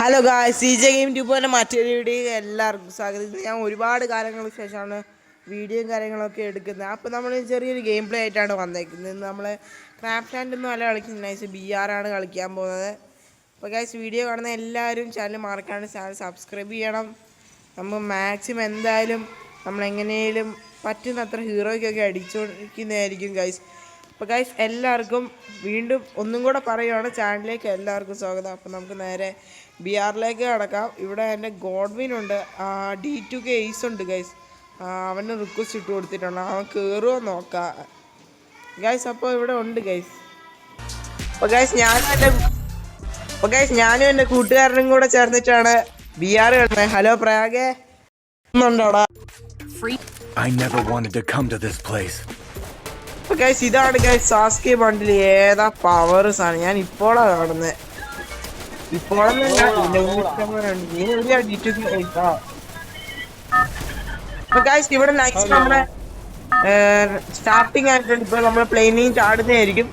Hello guys, CJ game ട്യൂബിൻ്റെ മറ്റൊരു video എല്ലാവർക്കും സ്വാഗതം. ഞാൻ ഒരുപാട് കാലങ്ങൾക്ക് ശേഷമാണ് വീഡിയോയും കാര്യങ്ങളൊക്കെ എടുക്കുന്നത്. അപ്പോൾ നമ്മൾ ചെറിയൊരു ഗെയിം പ്ലേ ആയിട്ടാണ് വന്നേക്കുന്നത്. നമ്മൾ ക്രാഫ്റ്റ് ലാൻഡൊന്നും അല്ല കളിക്കുന്നത്, നൈസ് BR ആണ് കളിക്കാൻ പോകുന്നത്. അപ്പോൾ ഗായ്സ്, വീഡിയോ കാണുന്ന എല്ലാവരും ചാനൽ മറക്കാണ്ട് ചാനൽ സബ്സ്ക്രൈബ് ചെയ്യണം. നമ്മൾ മാക്സിമം എന്തായാലും നമ്മളെങ്ങനെയും പറ്റുന്നത്ര ഹീറോയ്ക്കൊക്കെ അടിച്ചുകൊണ്ടിരിക്കുന്നതായിരിക്കും ഗായ്സ്. അപ്പോൾ ഗൈസ്, എല്ലാവർക്കും വീണ്ടും ഒന്നും കൂടെ പറയുവാണ്, ചാനലിലേക്ക് എല്ലാവർക്കും സ്വാഗതം. അപ്പോൾ നമുക്ക് നേരെ BRലേക്ക് കടക്കാം. ഇവിടെ എൻ്റെ ഗോഡ്വിൻ ഉണ്ട്, D2K എയ്സ് ഉണ്ട് ഗൈസ്. അവന് റിക്വസ്റ്റ് ഇട്ട് കൊടുത്തിട്ടുണ്ട്, അവൻ കയറുമോ നോക്കാം ഗൈസ്. അപ്പോൾ ഇവിടെ ഉണ്ട് ഗൈസ്. അപ്പോൾ ഗൈസ് ഞാനും എൻ്റെ കൂട്ടുകാരനും കൂടെ ചേർന്നിട്ടാണ് BR കളിക്കുന്നത്. ഹലോ പ്രയാഗേ, ഉണ്ടോടാ? I never wanted to come to this place. Guys, ഇതാണ് ഗൈസ് സാസ്കെ ബണ്ടിൽ. ഏതാ പവർ സാധനം, ഞാൻ ഇപ്പോഴാണ് കാണുന്നത്. ഇവിടെ നൈസ് നമ്മുടെ സ്റ്റാർട്ടിങ് ആയിട്ടുണ്ട്. ഇപ്പൊ നമ്മള് പ്ലെയിനിങ് ചാടുന്നതായിരിക്കും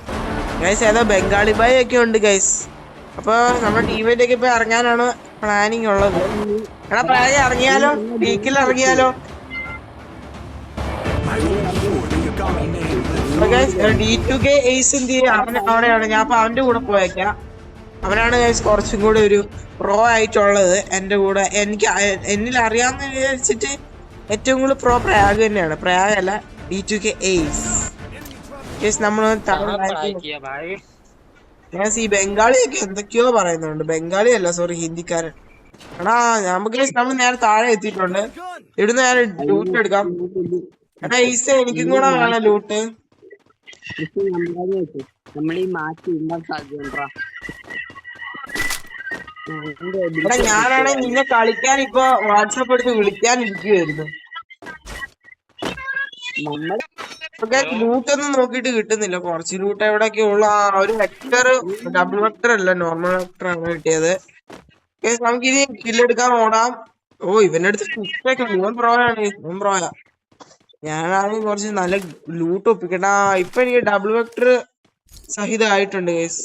ഗൈസ്. ഏതോ ബംഗാളി ബായ് ഒക്കെ ഉണ്ട് ഗൈസ്. അപ്പൊ നമ്മുടെ ടീമിലേക്ക് ഇപ്പൊ ഇറങ്ങാനാണ് പ്ലാനിങ് ഉള്ളത്. എടാ പ്രായം ഇറങ്ങിയാലോ, വീക്കിൽ ഇറങ്ങിയാലോ? D2K എയ്സ് എന്ത് ചെയ്യും, അവിടെയാണ് ഞാൻ. അപ്പൊ അവന്റെ കൂടെ പോയേക്കാം. അവനാണ് ഗൈസ് കുറച്ചും കൂടെ ഒരു പ്രോ ആയിട്ടുള്ളത് എൻ്റെ കൂടെ. എന്നിൽ അറിയാമെന്ന് വിചാരിച്ചിട്ട് ഏറ്റവും കൂടുതൽ പ്രോ പ്രയാഗ് തന്നെയാണ്. പ്രയാഗ് അല്ല, D2K എയ്സ് ഗൈസ്. നമ്മൾ ഈ ബംഗാളിയൊക്കെ എന്തൊക്കെയോ പറയുന്നുണ്ട്. ബംഗാളി അല്ല, സോറി, ഹിന്ദിക്കാരൻ. എടാ നമുക്ക് നമ്മൾ നേരെ താഴെ എത്തിയിട്ടുണ്ട്. ഇവിടുന്ന് നേരെ ലൂട്ട് എടുക്കാം. എടാ ഈസ, എനിക്കും കൂടെ വേണം ലൂട്ട്. ഞാനാണെ നിന്നെ കളിക്കാൻ ഇപ്പൊ വാട്സാപ്പ് എടുത്ത് വിളിക്കാൻ ഇരിക്കുവായിരുന്നു. ലൂട്ടൊന്നും നോക്കിട്ട് കിട്ടുന്നില്ല. കുറച്ച് ലൂട്ട് എവിടെയൊക്കെ ഉള്ള. ഒരു വെക്ടർ, ഡബിൾ വെക്ടർ അല്ല, നോർമൽ വെക്ടർ ആണ് കിട്ടിയത്. നമുക്കിനി കില്ലെടുക്കാൻ ഓടാം. ഓ, ഇവന്റെ അടുത്ത് ഫിഫ്റ്റൊക്കെ ഉണ്ട്. ഇവൻ പ്രോയാ. ഞാനാണെങ്കിൽ കുറച്ച് നല്ല ലൂട്ട് ഒപ്പിക്കട്ട. ഇപ്പൊ എനിക്ക് ഡബിൾ വെക്ടർ സഹിതമായിട്ടുണ്ട് ഗൈസ്.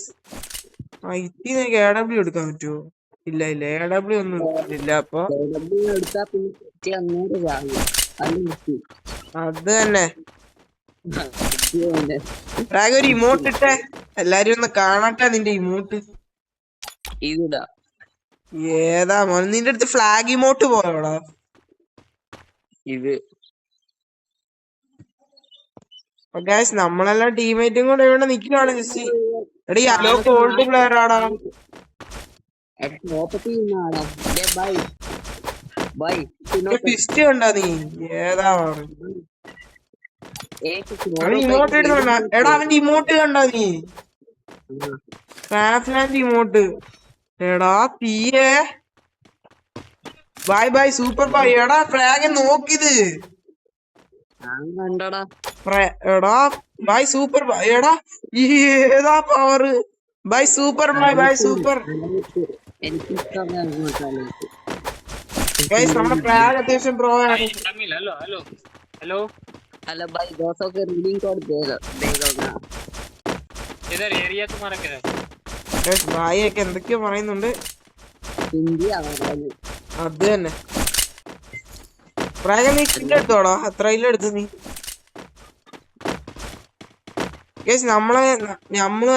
ഇതിന് AW എടുക്കാൻ പറ്റുമോ? ഇല്ല, AW ഒന്നും ഇല്ല. അപ്പൊ അത് തന്നെ ഒരു ഇമോട്ട് ഇട്ടേ, എല്ലാരും ഒന്ന് കാണട്ടെ നിന്റെ ഇമോട്ട്. ഏതാ മോനെ നിന്റെ അടുത്ത് ഫ്ലാഗ് ഇമോട്ട് പോയോടാ? ഗൈസ്, നമ്മളെല്ലാം ടീമേറ്റും കൂടെ ഇവിടെ നിൽക്കുകയാണ് ജസ്റ്റ്. എടീ അലോ ഗോൾഡ് പ്ലെയർ ആടാ. ഫിസ്റ്റ് കണ്ടാ നീ? ഏതാ ഇമോട്ട് ഇടുന്ന? എടാ അവന്റെ ഇമോട്ട് കണ്ടാ നീ? Craft emote. എടാ തീയേ, ബൈ ബൈ സൂപ്പർ ബൈ. എടാ ഫ്ലാഗ് നോക്കിത്. എടാ ബൈ സൂപ്പർ ബൈ. എടാ ഏതാ power? Bye super bye super. നമ്മുടെ ഫ്ലാഗ് അത്യാവശ്യം പ്രോ ആണ്. हेलो भाई 200 के रीडिंग कोड दे देगा इधर एरिया तुम्हारा क्या है भाई ഒക്കെ എന്തൊക്കെയോ പറയുന്നുണ്ട്. ഹിന്ദി അത് തന്നെ. പ്രായം നീ എടുത്തോടാ. എത്ര എടുത്തു നീ? ഗൈസ്, നമ്മള്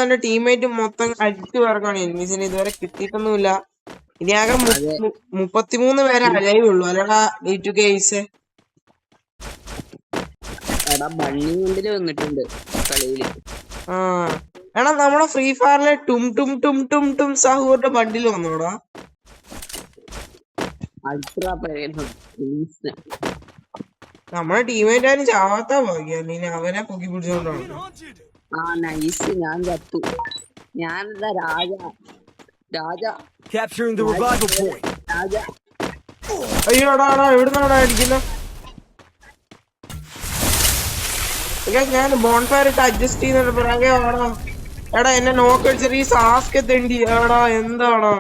തന്നെ ടീമേറ്റ് മൊത്തം അടിച്ചു പറക്കാണ്. എനിമീസിന് ഇതുവരെ കിട്ടിയിട്ടൊന്നുമില്ല. ഇനി ആകെ 33 പേരെ അലൈവ് ഉള്ളു. അല്ലടാ D2K എയ്സ്? എടാ നമ്മുടെ ഫ്രീ ഫയറിലെ ടും ടും ടും ടും ടും സഹൂറിന്റെ ബണ്ടിൽ വന്നോടാ. നമ്മുടെ ടീമേറ്റ് ആരും ചാവാത്ത ഭാഗ്യ. നീ അവനെ പൊക്കി പിടിച്ചോണ്ടാണ്. ഞാൻ ചത്തു. ഞാനെന്താ രാജ. അയ്യോടാ, എവിടുന്നാടാ അടിക്കുന്ന? ഞാൻ ബോൺഫയർ ഇട്ട് അഡ്ജസ്റ്റ് ചെയ്യുന്ന പറയാ. എടാ എന്നെ നോക്കടിച്ചൊരു ഈ സാസ്കെ തെണ്ടി. എടാ എന്താണോ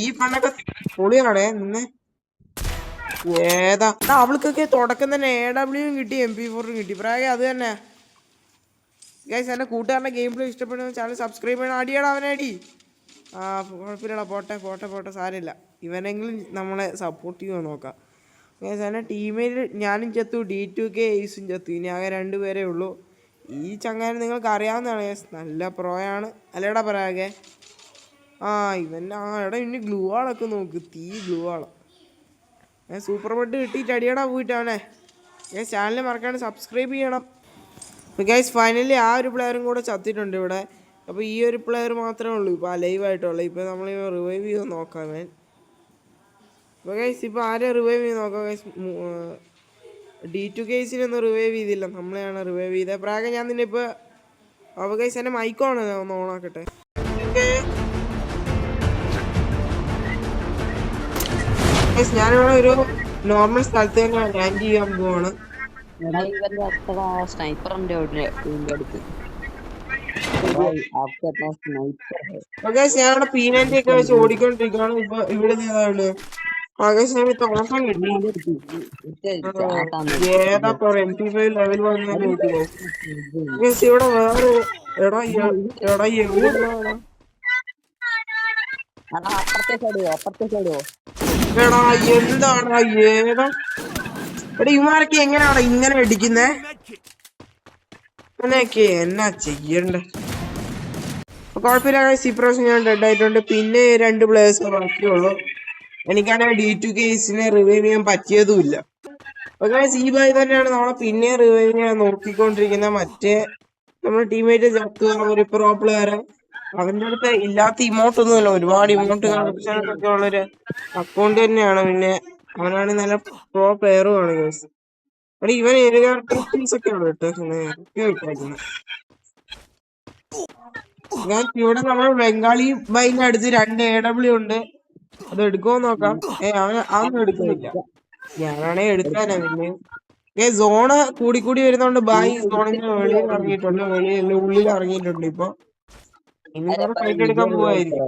ഈ പണ്ടൊക്കെ പൊളിയാണേ നിന്ന്. ഏതാ അവൾക്കൊക്കെ തുടക്കം തന്നെ AW കിട്ടി, MP4 കിട്ടി. പ്രായ അത് തന്നെ ഗൈസ്. എന്റെ കൂട്ടുകാരന്റെ ഗെയിം പ്ലേ ഇഷ്ടപ്പെടുന്ന ചാനൽ സബ്സ്ക്രൈബ് ചെയ്യണം. അടിയടാ അവനെ അടി. ആ കുഴപ്പമില്ലടാ, പോട്ടെ പോട്ടെ പോട്ടെ, സാരമില്ല. ഇവനെങ്കിലും നമ്മളെ സപ്പോർട്ട് ചെയ്യുമോ നോക്കാം. അങ്ങനെ ടീമിൽ ഞാനും ചത്തു, D2K ഏസും ചത്തു. ഇനി ആകെ 2 പേരേ ഉള്ളൂ. ഈ ചങ്ങാനെ നിങ്ങൾക്ക് അറിയാവുന്നതാണ്, നല്ല പ്രോയാണ് അല്ലേടാ പറയാകെ. ഇവൻ എടാ ഇനി ഗ്ലൂ ആളൊക്കെ നോക്ക്, തീ ഗ്ലൂ ആളാ. സൂപ്പർ ബെഡ് കിട്ടിയിട്ട് അടിയടാ പോയിട്ട് അവനെ. ചാനൽ മറക്കാണ്ട് സബ്സ്ക്രൈബ് ചെയ്യണം. അപ്പോൾ ഗൈസ് ഫൈനലി ആ ഒരു പ്ലെയറും കൂടെ ചത്തിട്ടുണ്ട് ഇവിടെ. അപ്പോൾ ഈ ഒരു പ്ലെയർ മാത്രമേ ഉള്ളൂ ഇപ്പോൾ അലൈവായിട്ടുള്ളൂ. ഇപ്പോൾ നമ്മൾ റിവൈവ് ചെയ്ത് നോക്കാം അവൻ. അപ്പോൾ ഗൈസ് ഇപ്പോൾ ആരെ റിവൈവ് ചെയ്ത് നോക്കാം ഗൈസ്. D2K ഒന്ന് റിവൈവ് ചെയ്തില്ല, നമ്മളെയാണ് റിവൈവ് ചെയ്തത്. പ്രാഗ ഞാൻ നിന്നെ ഇപ്പോൾ അപ്പോൾ ഗൈസ് എൻ്റെ മൈക്കോണ് ഒന്ന് ഓണാക്കട്ടെ. ഗൈസ് ഞാനിവിടെ ഒരു നോർമൽ സ്ഥലത്ത് തന്നെ ലാൻഡ് ചെയ്യാൻ പോവാണ്. ഇവന്റെ അത്ര സ്നൈപ്പർ ഉണ്ട് ഇതിന്റെ അടുത്ത്. ഞാനിവിടെ P90 ഒക്കെ വെച്ച് ഓടിക്കൊണ്ടിരിക്കുകയാണ്. ഇപ്പൊ ഇവിടെ ഏതാണ് ഞാൻ തോട്ടം കിട്ടി. ഏതാ MP5 ലെവൽ വന്നത് ഇവിടെ വേറെ. എടാ എടാ എന്താടാ ഏതാ എടാ ഇവന്മാരൊക്കെ എങ്ങനെയാടാ ഇങ്ങനെ അടിക്കുന്നേ? അങ്ങനെയൊക്കെ എന്നാ ചെയ്യണ്ടേ? കുഴപ്പമില്ല. സിപ്രോസ് ഞാൻ ഡെഡ് ആയിട്ടുണ്ട്. പിന്നെ 2 പ്ലേയേഴ്സ് ബാക്കിയുള്ളൂ. എനിക്കാണെങ്കിൽ D2K റിവൈവ് ചെയ്യാൻ പറ്റിയതുമില്ല. പക്ഷേ ഈ ബായി തന്നെയാണ് നമ്മളെ പിന്നെ റിവൈവ് ചെയ്യാൻ നോക്കിക്കൊണ്ടിരിക്കുന്നത്. മറ്റേ നമ്മുടെ ടീമേറ്റ് ചത്തു, ഒരു പ്രോ പ്ലെയർ. അവന്റെ അടുത്ത് ഇല്ലാത്ത ഇമോട്ടൊന്നുമില്ല, ഒരുപാട് ഇമോട്ട് കണക്ഷനൊക്കെ ഉള്ളൊരു അക്കൗണ്ട് തന്നെയാണ്. പിന്നെ അവനാണ് നല്ല പ്രോ പ്ലെയറുമാണ് ഗൈസ്. അവിടെ ഇവൻ ഏരിയസ് ഒക്കെ ആണ് ഇട്ടേക്കുന്നത്. ഇവിടെ നമ്മൾ ബംഗാളി ബൈന്റെ അടുത്ത് 2 AW ഉണ്ട്. അത് എടുക്കുമോ നോക്കാം. അവനൊന്നും എടുക്കുന്നില്ല. ഞാനാണെ എടുക്കാനാ. പിന്നെ സോണ് കൂടി വരുന്നോണ്ട് ബായി സോണിന് വെളിയിൽ ഇറങ്ങിയിട്ടുണ്ട്, ഉള്ളിൽ ഇറങ്ങിയിട്ടുണ്ട്. ഇപ്പൊ ഇനി ഫൈറ്റ് എടുക്കാൻ പോവായിരിക്കും.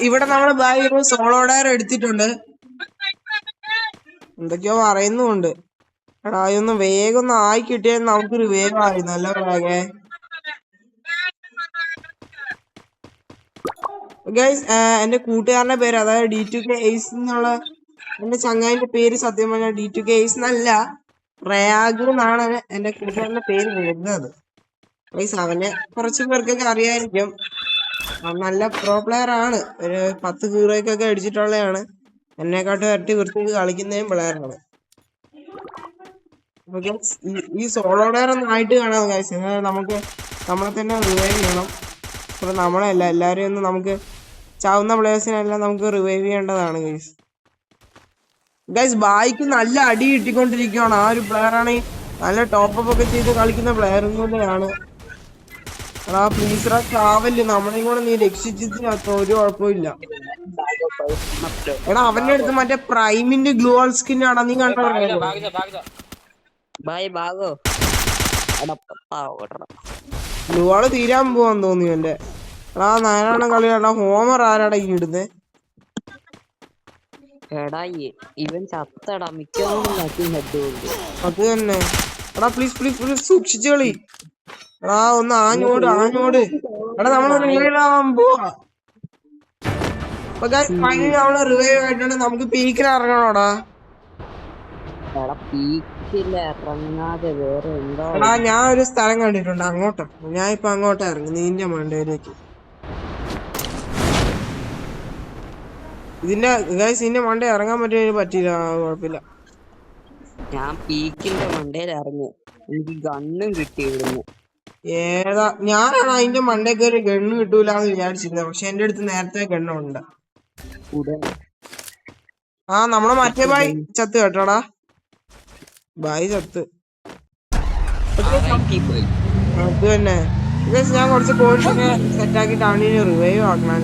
ഇവിടെ നമ്മള് ബായി ഒരു സോളോ ഡയർ എടുത്തിട്ടുണ്ട്. എന്തൊക്കെയോ പറയുന്നുണ്ട്. എടാ അതൊന്ന് വേഗം ഒന്ന് ആയി കിട്ടിയാൽ നമുക്കൊരു വേഗം ആയിരുന്നു അല്ല പ്രാഗേ. ഗൈസ് എന്റെ കൂട്ടുകാരന്റെ പേര്, അതായത് D2K എന്നുള്ള എന്റെ ചങ്ങായിന്റെ പേര് സത്യം പറഞ്ഞാൽ D2K എന്നല്ല, റയാഗ് എന്നാണ് എന്റെ കൂട്ടുകാരന്റെ പേര് വരുന്നത്. ഗൈസ് അവനെ കുറച്ച് പേർക്കൊക്കെ അറിയായിരിക്കും. നല്ല പ്രോ പ്ലെയർ ആണ്. ഒരു 10 ഹീറോയ്ക്കൊക്കെ അടിച്ചിട്ടുള്ളതാണ്. എന്നെക്കാട്ടും ഇരട്ടി വൃത്തിക്ക് കളിക്കുന്നതും പ്ലെയറാണ്. ഈ സോളോ ഡയർ ഒന്നും ആയിട്ട് കാണാം ഗൈസ്. നമുക്ക് നമ്മളെ തന്നെ റിവൈവ് ചെയ്യണം. അപ്പോൾ നമ്മളല്ല എല്ലാവരെയും ഒന്ന് നമുക്ക് ചാവുന്ന പ്ലേയേഴ്സിനെല്ലാം നമുക്ക് റിവൈവ് ചെയ്യേണ്ടതാണ് ഗൈസ്. ബായിക്ക് നല്ല അടി കിട്ടിക്കൊണ്ടിരിക്കുകയാണ്. ആ ഒരു പ്ലെയർ ആണെങ്കിൽ നല്ല ടോപ്പപ്പ് ഒക്കെ ചെയ്ത് കളിക്കുന്ന പ്ലെയറും കൂടെയാണ്. എടാ പ്ലീസ് ട്രാവല് നമ്മളെയും കൂടെ നീ രക്ഷിച്ചിട്ട് ഒരു കുഴപ്പമില്ല. എടാ അവന്റെ അടുത്ത് മറ്റേ പ്രൈമിന്റെ ഗ്ലൂ വാൾ സ്കിൻ ആടാ, നീ കണ്ടോ? ഗ്ലൂ വാള് തീരാൻ പോവാന്ന് തോന്നി എന്റെ. എടാ നാരായണ കളിയാടാ. ഹോമർ ആരാടാ ഈ ഇടുന്നേ? അത് തന്നെ. എടാ പ്ലീസ് സൂക്ഷിച്ചു കളി. എടാ ഒന്ന് ആഞ്ഞോട്. എടാ നമ്മള് റിവൈവ് ആവാൻ പോവാ. നമ്മള് റിവൈവ് ആയിട്ടുണ്ട്. നമുക്ക് പീക്കിന് ഇറങ്ങണോടാ. എടാ ഞാൻ ഒരു സ്ഥലം കണ്ടിട്ടുണ്ട്, അങ്ങോട്ടാ. ഞാൻ ഇപ്പൊ അങ്ങോട്ടാ ഇറങ്ങി നിന്റെ മണ്ടയിലേക്ക്. ഇതിന്റെ മണ്ട ഇറങ്ങാൻ പറ്റില്ല. കുഴപ്പമില്ല. ഞാൻ പീക്കിന്റെ മണ്ടയിൽ ഇറങ്ങി, എനിക്ക് ഗണ്ണും കിട്ടി. ഏതാ ഞാനാണ് അതിന്റെ മണ്ടയ്ക്ക് ഒരു ഗണ്ണ് കിട്ടൂലെന്ന് വിചാരിച്ചിരുന്നത്. പക്ഷെ എന്റെ അടുത്ത് നേരത്തെ ഗണ്ണുണ്ട്. നമ്മളെ മറ്റേ ബായി ചത്ത് കേട്ടോടാ. ബായി ചത്ത്. അത് തന്നെ. ഞാൻ കുറച്ച് കോഴ്സൊക്കെ സെറ്റാക്കിട്ടാണ് ഇനി റിവൈവ് ആക്കണേ.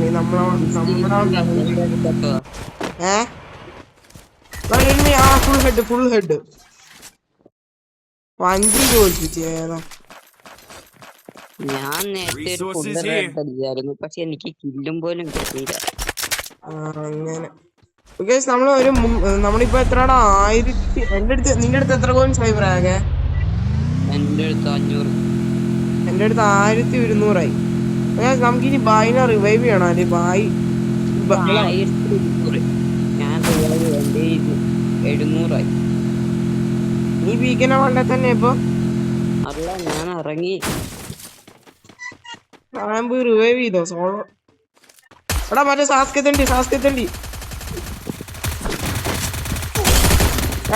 ഫുൾ ഹെഡ് 5 തോൽപ്പിച്ച്. ഏതാ ഞാൻ നേരത്തെ അടിച്ചായിരുന്നു, പക്ഷെ എനിക്ക് കില്ലും പോലും കിട്ടിയില്ല. അങ്ങനെ നമ്മളിപ്പോ എത്രടാ 1000. നിന്റെ അടുത്ത് എത്ര കോയിൻസ് ആയി പ്രാഗേ? എന്റെ അടുത്ത് 500. എന്റെ അടുത്ത് 1200 ആയി. നമുക്കിനി ബായിനെ റിവൈവ് ചെയ്യണം അല്ലേ ബായ് 1200. ഞാൻ എന്റെ 700 നീ വീക്കിനെ കൊണ്ടേ തന്നെ ഇപ്പൊ അല്ല ഞാൻ ഇറങ്ങി. ഞാൻ പോയി റിവൈവ് ചെയ്തോ സോളോ. എടാ മറ്റേ സാസ്കെത്തണ്ടി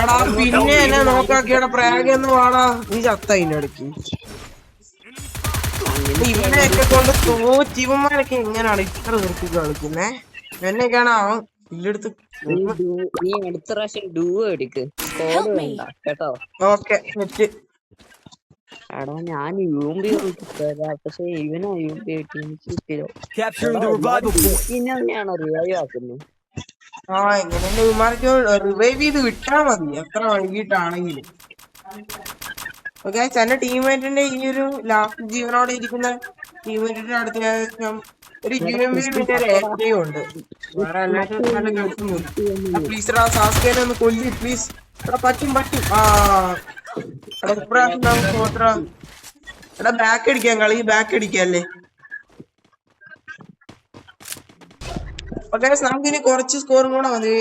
എടാ പിന്നെ എന്നെ നോക്കാക്കിയടാ പ്രാഗ് എന്ന് വാടാ. നീ ചത്ത ഇതിന്റെ ഇടയ്ക്ക്. ഇവനെയൊക്കെ കൊണ്ട് തോറ്റിവന്മാരൊക്കെ എങ്ങനെയാണ് ഇത്ര നിർത്തി കളിക്കുന്നേ? എന്നെയൊക്കെയാണ് അവൻ ഇല്ലെടുത്ത്. നീ അടുത്ത പ്രാവശ്യം ഡുവോ എടുക്ക്. സ്കോഡ് വേണ്ട കേട്ടോ. Okay set. എടാ ഞാൻ യൂമ്പി തരാം, പക്ഷെ ഇവനാ യൂമ്പി Capturing the revival point. തന്നെയാണോ റിവൈവ് ആക്കുന്നത്? ആ എങ്ങനെയല്ലേ ഇവന്മാർക്ക് റിവൈവ് ചെയ്ത് വിട്ടാ മതി എത്ര വൈകിട്ടാണെങ്കിലും. ഓക്കെ എന്റെ ടീംമേറ്റിന്റെ ഈ ഒരു ലാസ്റ്റ് ജീവനോടെ ഇരിക്കുന്ന ടീംമേറ്റിന്റെ അടുത്ത് ഞാൻ ഒരു UMP പിന്നെ ഒരു AK ഉണ്ട്. വേറെ പ്ലീസ് സാസ്കേനെ ഒന്ന് കൊല്ലി പ്ലീസ്. എടാ പറ്റും ആ എടാ ബാക്ക് അടിക്കാൻ കളി ബാക്ക് അടിക്കല്ലേ. നമുക്കിനി കുറച്ച് സ്കോറും കൂടെ മതി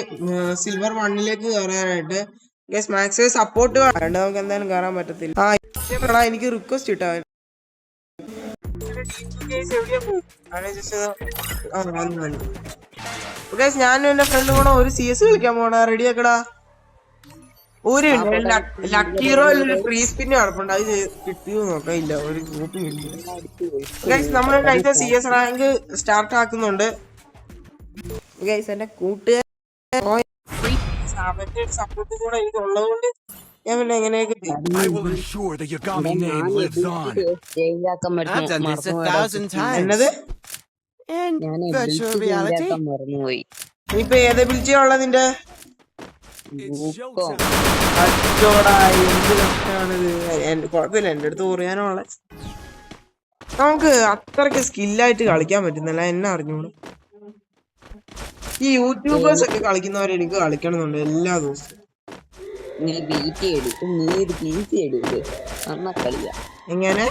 സിൽവർ 1ലേക്ക് കയറാനായിട്ട്. മാക്സ് സപ്പോർട്ട് വേണ്ട, നമുക്ക് എന്തായാലും കയറാൻ പറ്റത്തില്ല. ആ എനിക്ക് റിക്വസ്റ്റ് ഇട്ടാ ഞാനും എന്റെ ഫ്രണ്ടും കൂടെ ഒരു CS കളിക്കാൻ പോണ. റെഡി ആക്കടാ. ഒരു ലക്കീറോ ഒരു ഫ്രീ സ്പിൻ നടപ്പുണ്ട്, അത് കിട്ടിയോ നോക്കാം. ഇല്ല ഒരു ഗ്രൂപ്പ് നമ്മൾ കഴിച്ച CS റാങ്ക് സ്റ്റാർട്ട് ആക്കുന്നുണ്ട്. എന്റെ കൂട്ടുകാരൻ സപ്പോർട്ട് കൂടെ എനിക്ക് ഉള്ളതുകൊണ്ട് ഞാൻ പിന്നെ എങ്ങനെയൊക്കെ I will ensure the Yagami name lives on. എന്നത് മറന്നുപോയി. ഇപ്പൊ ഏത് ബിൽറ്റിയാ ഉള്ളത് നിന്റെ? അച്ചോടാ എന്ത് കഷ്ടാണിത്. കുഴപ്പമില്ല എന്റെ അടുത്ത് പറയാനുള്ള നമുക്ക് അത്രയ്ക്ക് സ്കില്ലായിട്ട് കളിക്കാൻ പറ്റുന്നില്ല. എന്നെ അറിഞ്ഞോളൂ. ഈ യൂട്യൂബേഴ്സ് ഒക്കെ കളിക്കുന്നവരെ എനിക്ക് കളിക്കണമെന്നുണ്ട് എല്ലാ ദിവസവും. നീ ബീറ്റ് എടുക്കും, നീ ഒരു PC എടുക്കുക. കളിയാ എങ്ങനെ?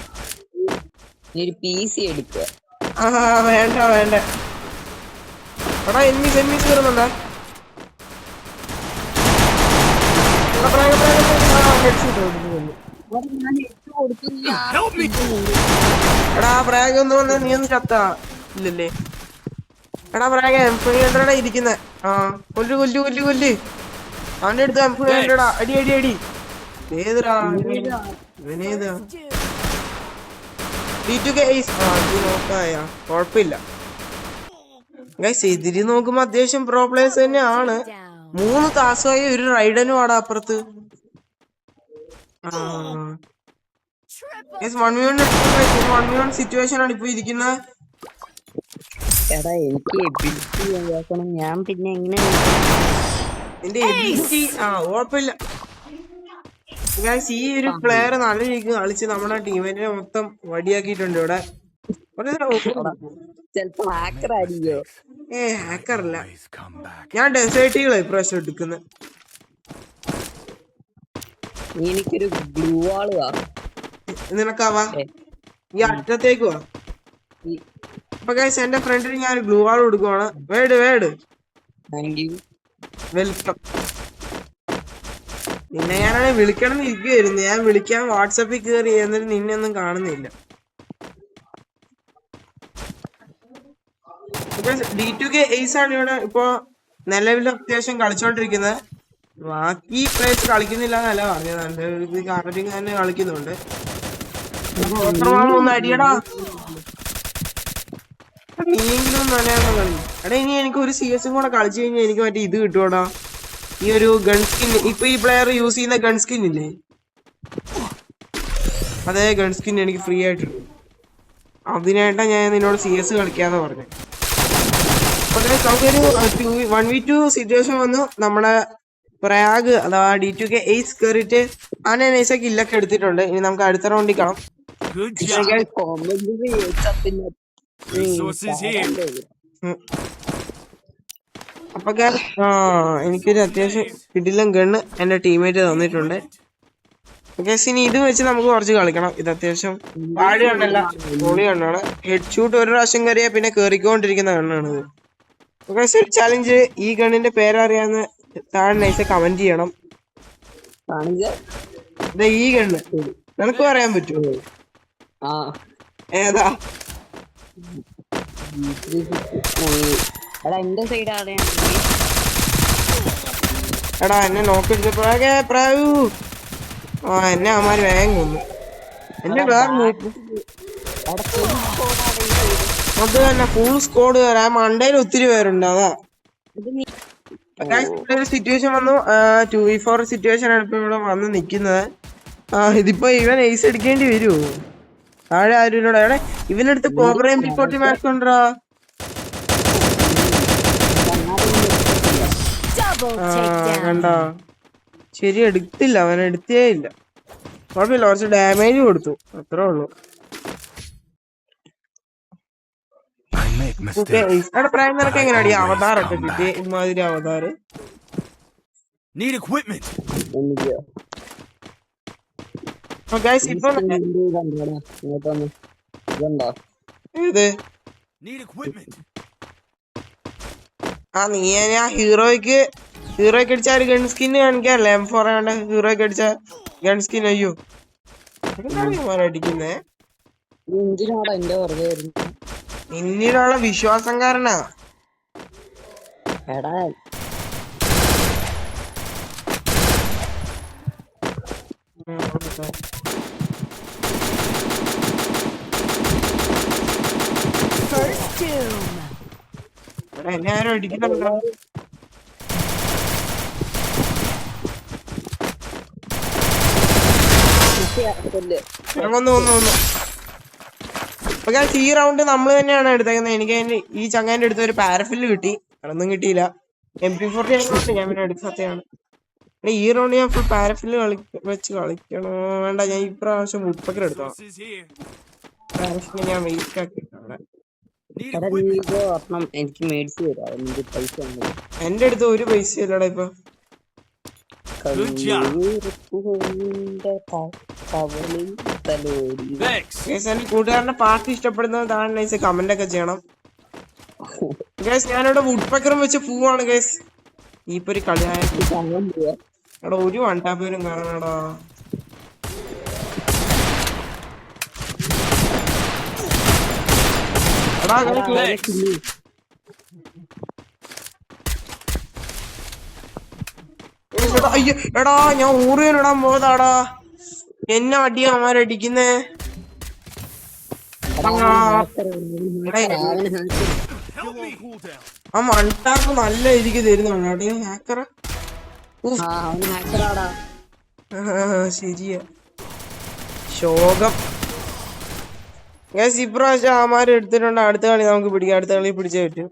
നീ ഒരു PC എടുക്കുക. വേണ്ട എടാ എനിമീസ് കയറുന്നുണ്ടാ. എടാ പ്രാഗ് ഒന്ന് വന്ന നീ ഒന്ന് ചത്താ ഇല്ലല്ലേ? എടാ പ്രാഗ് M500 ഇരിക്കുന്നെ. കൊല്ലു അവന്റെ അടുത്ത് M500 അടി. ഏതാ ഇവനേതാ? D2K നോക്കായ കൊഴപ്പില്ല. ഇതിരി നോക്കുമ്പോ അത്യാവശ്യം പ്രോ പ്ലേയേഴ്സ് തന്നെയാണ്. 3 താസമായി ഒരു റൈഡനും ആടാ അപ്പുറത്ത്. 1v1 സിറ്റുവേഷൻ ആണ് ഇപ്പൊ ഇരിക്കുന്നത്. എടാ എനിക്ക് എബിലിറ്റി നോക്കണം. ഞാൻ പിന്നെ എങ്ങനെ എന്റെ എബിലിറ്റി കുഴപ്പമില്ല. ഈ ഒരു പ്ലെയർ നല്ല രീതിക്ക് കളിച്ച് നമ്മുടെ ടീമിനെ മൊത്തം വടിയാക്കിയിട്ടുണ്ട് ഇവിടെ. ചെലപ്പോ ഹാക്കർ ആയിരിക്കോ? ഹാക്കറല്ല, ഞാൻ ഡെസേർട്ടുകളാണ് ഇപ്രാവശ്യം എടുക്കുന്നത്. എനിക്കൊരു ഗ്ലൂ വാൾ നിനക്കാവാ ഈ അറ്റത്തേക്ക് വാ. അപ്പൊ ഗൈസ് എന്റെ ഫ്രണ്ടിന് ഞാൻ ഗ്ലൂ വാൾ കൊടുക്കുവാണ്. വേട് വെൽക്കം. നിന്നെ ഞാനാണ് വിളിക്കണം എന്ന് ഇരിക്കുവായിരുന്നു. ഞാൻ വിളിക്കാൻ വാട്സാപ്പിൽ കയറി എന്നിട്ട് നിന്നെ ഒന്നും കാണുന്നില്ല. D2K Ace ആണ് ഇവിടെ ഇപ്പൊ നിലവിൽ അത്യാവശ്യം കളിച്ചോണ്ടിരിക്കുന്നത്. ബാക്കി പ്ലേയേഴ്സ് കളിക്കുന്നില്ല എന്നല്ല പറഞ്ഞത്, കാർട്ടിങ് തന്നെ കളിക്കുന്നുണ്ട്. ഒന്ന് അടിയടാ, നീയെങ്കിലും നല്ലതാണെന്ന് കളി. എടാ ഇനി എനിക്ക് ഒരു CS കൂടെ കളിച്ചു കഴിഞ്ഞാൽ എനിക്ക് മറ്റേ ഇത് കിട്ടുവാടാ, ഈ ഒരു ഗൺ സ്കിൻ. ഇപ്പൊ ഈ പ്ലെയർ യൂസ് ചെയ്യുന്ന ഗൺ സ്കിൻ ഇല്ലേ, അതേ ഗൺ സ്കിൻ എനിക്ക് ഫ്രീ ആയിട്ട് കിട്ടും. അതിനായിട്ടാ ഞാൻ നിന്നോട് CS കളിക്കാന്ന് പറഞ്ഞു. നമുക്കൊരു 1v2 സിറ്റുവേഷൻ വന്നു. നമ്മുടെ പ്രാഗ് അഥവാ D2K Ace കയറിയിട്ട് അവനെ നൈസൊക്കെ ഇല്ലൊക്കെ എടുത്തിട്ടുണ്ട്. ഇനി നമുക്ക് അടുത്ത റൗണ്ടിൽ കാണാം. അപ്പൊ എനിക്കൊരു അത്യാവശ്യം കിടിലൻ ഗണ്ണ് എന്റെ ടീമേറ്റ് തന്നിട്ടുണ്ട്. ഗൈസ് ഇനി ഇത് വെച്ച് നമുക്ക് കുറച്ച് കളിക്കണം. ഇത് അത്യാവശ്യം പാടി കണ്ണല്ല, പൊളി കണ്ണാണ്. ഹെഡ് ഷൂട്ട് ഒരു പ്രാവശ്യം കയറിയാൽ പിന്നെ കേറിക്കൊണ്ടിരിക്കുന്ന കണ്ണാണ് ഇത്. ഗൈസ് ഒരു ചാലഞ്ച്, ഈ ഗണ്ണിന്റെ പേരറിയാവുന്ന താഴെ നൈസ് കമന്റ് ചെയ്യണം. ഈ ഗണ്ണ് നിനക്ക് പറയാൻ പറ്റുമോ? ഏതാ? എടാ എന്നെ നോക്കിയെടുത്തപ്പോഴേ പ്രാവു എന്നെ അവന്മാര് വേഗം കൊന്നു. എന്റെ വേറെ അത് തന്നെ ഫുൾ സ്കോഡ് വരാൻ മണ്ടയിൽ ഒത്തിരി പേരുണ്ട്. അതാ ഒരു സിറ്റുവേഷൻ വന്നു. 2v4 സിറ്റുവേഷൻ ആണ് ഇപ്പൊ ഇവിടെ വന്ന് നിക്കുന്നത്. ഇതിപ്പോ ഇവൻ ഐസ് അടിക്കേണ്ടി വരുമോ? താഴെ ആരും ഇല്ലടാ. എവിടെ ഇവനടുത്ത് കോബ്രയും ബിക്കോട്ടി മാച്ച് ഉണ്ടോ? കണ്ടോ, ശരി എടുത്തില്ല, അവൻ എടുത്തേ ഇല്ല. കുഴപ്പമില്ല, കുറച്ച് ഡാമേജ് കൊടുത്തു, അത്രേ ഉള്ളു. അവിടെ പ്രായം നിനക്ക് എങ്ങനെയാടി അവതാറൊക്കെ കിട്ടി? ഇമാതിരി അവതാറ് ഏത്? നീ ഹീറോയ്ക്ക് അടിച്ച ഒരു ഗൺ സ്കിൻ കാണിക്കാറില്ലേ? M4 ഹീറോയ്ക്ക് അടിച്ച ഗൺ സ്കിൻ. അയ്യോ അടിക്കുന്നേ പിന്നീടുള്ള വിശ്വാസം കാരണ. എന്നെ ആരും അടിക്കുന്നുണ്ടോ? ഈ റൗണ്ട് നമ്മൾ തന്നെയാണ് എടുത്തേക്കുന്നത്. എനിക്ക് ഈ ചങ്ങാന്റെ അടുത്ത് ഒരു പാരഫില്ല് കിട്ടി, അതൊന്നും കിട്ടിയില്ല. MP40 ഞാൻ പിന്നെ എടുത്ത സത്യമാണ്. ഈ റൗണ്ട് ഞാൻ ഫുൾ പാരഫില്ല് വെച്ച് കളിക്കണോ വേണ്ട? ഞാൻ ഇപ്രാവശ്യം ഉൾപ്പക്കർ എടുത്തോ. പാരഫില്ല് ഞാൻ വെയിറ്റ് ആക്കി. എന്റെ അടുത്ത് ഒരു പൈസ ഇല്ലടാ ഇപ്പൊ. കൂട്ടുകാരന്റെ പാർട്ടി ഇഷ്ടപ്പെടുന്നത് താഴെ നൈസ് കമന്റ് ഒക്കെ ചെയ്യണം. ഞാനിവിടെ വുഡ്പക്കറും വെച്ച് പോവാണ് ഗൈസ്. ഇപ്പൊ ഒരു കളിയായ എടാ ഒരു വണ്ടാപ്പേരും കാണണടാ. അയ്യോ എടാ ഞാൻ ഊറിയനിടാൻ പോയതാടാ, എന്നെ അടിയാ അവന്മാരടിക്കുന്നേ. ആ മണ്ടാക്ക് നല്ല രീതിക്ക് തരുന്നുണ്ട് ഹാക്കറ. ശരിയാ ശോകം. ഇപ്രാവശ്യം ആമാര് എടുത്തിട്ടുണ്ട്. അടുത്ത കളി നമുക്ക് പിടിക്കാം, അടുത്ത കളി പിടിച്ചേ പറ്റും.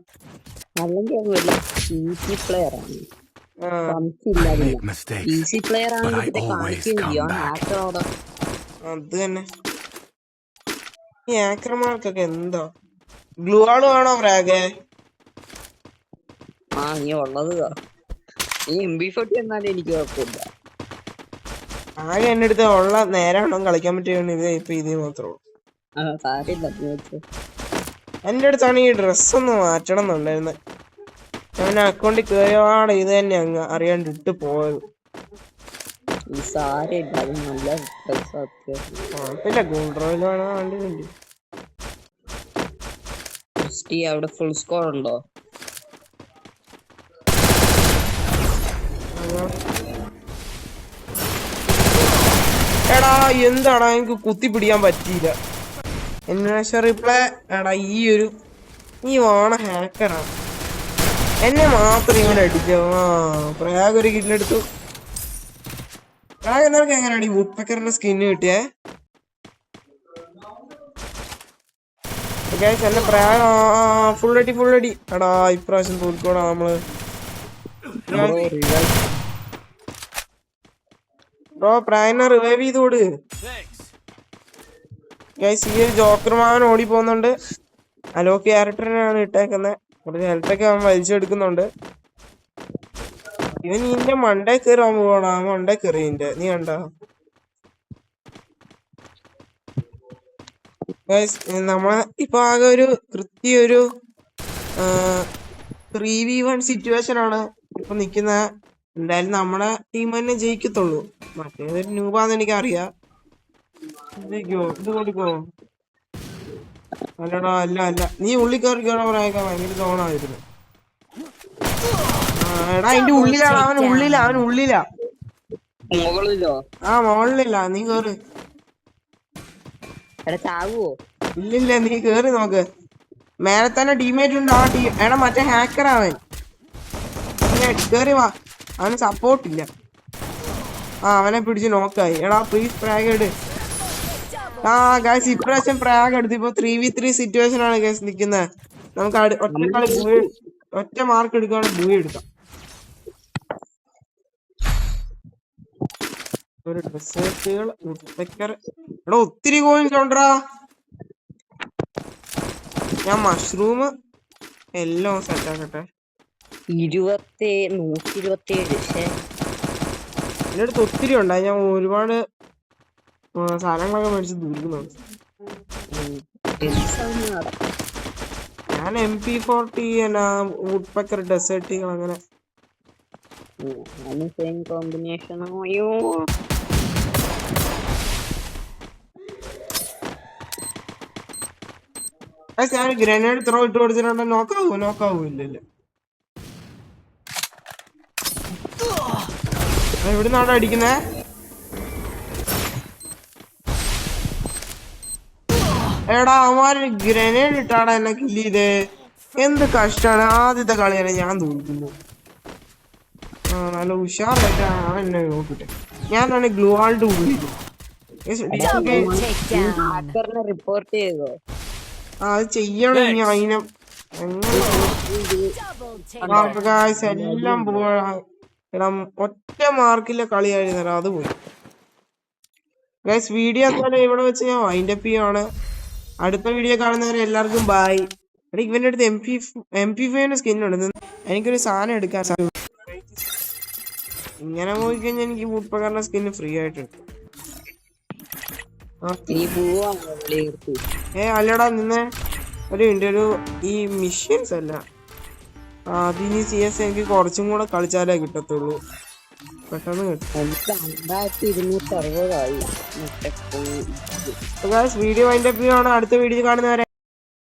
അത് തന്നെ ഈ ആക്രമാർക്കൊക്കെ എന്താ ഗ്ലൂ ആള് വേണോ ഫ്രാഗേ? ആകെ എന്റെ അടുത്ത് ഉള്ള നേരാണോ കളിക്കാൻ പറ്റിയ ഇത് ഇപ്പൊ ഇത് മാത്രമേ ഉള്ളൂ. എന്റെ അടുത്താണ് ഈ ഡ്രസ് ഒന്ന് മാറ്റണം എന്നുണ്ടായിരുന്നു. ഞാൻ അക്കൗണ്ടിൽ കയറിയാണ് ഇത് തന്നെ അങ്ങ് അറിയാണ്ട് ഇട്ട് പോയത്. കുഴപ്പമില്ല, ഗോൾഡ് വേണം വേണ്ടി. അവിടെ ഫുൾ സ്കോർ ഉണ്ടോ? എടാ എന്താടാ എനിക്ക് കുത്തി പിടിക്കാൻ പറ്റിയില്ല. റിപ്ലൈ എടാ ഈ വാണ ഹാക്കറാണ്. എന്നെ മാത്രം ഇങ്ങനെ അടിച്ചോ. പ്രയാഗ് ഒരു കില്ലെടുത്തു. പ്രയാഗ് എന്നൊക്കെ എങ്ങനെയാണ് ഈ വുഡ്പെക്കറിന്റെ സ്കിന്ന് കിട്ടിയേ? എന്നെ പ്രയാഗ് ഫുള്ളടി. എടാ ഇപ്രാവശ്യം തോൽക്കോടാ നമ്മള്. ബ്രോ പ്രയാഗിനെ റിവൈവ് ചെയ്തോട്. ഗൈസ് ഈ ഒരു ജോക്കർമാൻ ഓടി പോകുന്നുണ്ട്. അലോ ക്യാരക്ടറിനാണ് ഇട്ടേക്കുന്നത്. കുറച്ച് ഹെൽത്തൊക്കെ അവൻ വലിച്ചെടുക്കുന്നുണ്ട്. ഇവൻ നിന്റെ മണ്ടേ കയറാൻ പോവാണ്. ആ മണ്ടേ കയറി നീ കണ്ട ഗൈസ് നമ്മളെ ഇപ്പൊ ആകെ ഒരു കൃത്യ ഒരു 3v1 സിറ്റുവേഷൻ ആണ് ഇപ്പൊ നിക്കുന്നത്. എന്തായാലും നമ്മുടെ ടീം തന്നെ ജയിക്കത്തുള്ളൂ. മറ്റേതൊരു ന്യൂബാന്ന് എനിക്കറിയാം. ഇത് കൊടുക്കോ? അല്ലടാ, അല്ല നീ ഉള്ളി കയറിക്കോണ പറയാ ഭയങ്കര തോണായിരുന്നു. എടാ അതിന്റെ ഉള്ളിലാണ്, അവൻ ഉള്ളിലാ. മുകളിലോ? ആ മുകളിലില്ല, നീ കേറ്. ചാവുവോ? ഇല്ലില്ല, നീ കേറി നോക്ക്. മേലെ തന്നെ ടീമേറ്റ് ഉണ്ട്. ആ ടീം എടാ മറ്റേ ഹാക്കർ അവൻ. കേറി വാ, അവന് സപ്പോർട്ട് ഇല്ല. അവനെ പിടിച്ച് നോക്കായി. എടാ പ്ലീസ് പ്രാഗ് ഇട്. ഗൈസ് ഇപ്രാവശ്യം പ്രാഗ് എടുത്ത് ഇപ്പൊ 3v3 സിറ്റുവേഷൻ ആണ് ഗൈസ് നിക്കുന്നത്. നമുക്ക് ഒറ്റ മാർക്ക് എടുക്കുകയാണെങ്കിൽ ബൂയി എടുക്കാം. ഒരു ഡെസേർട്ടുകൾ എടാ ഒത്തിരി കോയിൻസ് ഉണ്ടടാ. ഞാൻ മഷ്റൂം എല്ലാം സെറ്റ് ആക്കട്ടെ. 127. എൻ്റെ അടുത്ത് ഒത്തിരി ഉണ്ടായി. ഞാൻ ഒരുപാട് സാധനങ്ങളൊക്കെ മേടിച്ച് തീർക്കുന്നുണ്ട്. ഞാൻ MP40 വുഡ്പെക്കർ ഡെസേർട്ടുകൾ അങ്ങനെ കോമ്പിനേഷൻ. ഞാൻ ഗ്രനേഡ് ത്രോ ഇട്ട് കൊടുത്തിട്ടുണ്ടോ? നോക്കാവൂ ഇല്ലല്ലേ. എവിടുന്നാണ് അടിക്കുന്നേ? എടാ അവന്മാര് ഗ്രനേഡ് ഇട്ടാടാ എന്നെ കില്ല് ചെയ്തേ. എന്ത് കഷ്ടാണ്. ആദ്യത്തെ കളിയാണ് ഞാൻ തോൽക്കുന്നു. നല്ല ഉഷാറായിട്ട് അവൻ എന്നെ നോക്കിട്ടെ. ഞാനാണ് ഗ്ലൂ ആൾട്ട് ഉള്ളിൽ. റിപ്പോർട്ട് ചെയ്തോ? അത് ചെയ്യണം ഇനി. അതിനെ എല്ലാം പോവാ. എടാ ഒറ്റ മാർക്കിലെ കളിയായിരുന്നല്ലോ, അത് പോയി. ഗൈസ് വീഡിയോ എന്തായാലും ഇവിടെ വെച്ച് ഞാൻ വൈൻഡപ്പ് ചെയ്യുവാണ്. അടുത്ത വീഡിയോ കാണുന്നവരെ എല്ലാവർക്കും ബൈ. എടാ ഇവന്റെ അടുത്ത് MP5 സ്കിന്നുണ്ട്. എനിക്കൊരു സാധനം എടുക്കാൻ ഇങ്ങനെ പോയി കഴിഞ്ഞാൽ എനിക്ക് വുഡ്പെക്കറിന്റെ സ്കിന്ന് ഫ്രീ ആയിട്ടുണ്ട്. അല്ലടാ നിന്നെ ഒരു ഈ മിഷൻസ് അല്ല, അതിന് CS എനിക്ക് കുറച്ചും കൂടെ കളിച്ചാലേ കിട്ടത്തുള്ളൂ. പെട്ടെന്ന് കിട്ടും. വീഡിയോ വൈൻഡപ്പ് ചെയ്യുവാണ്. അടുത്ത വീഡിയോ കാണുന്നവരെ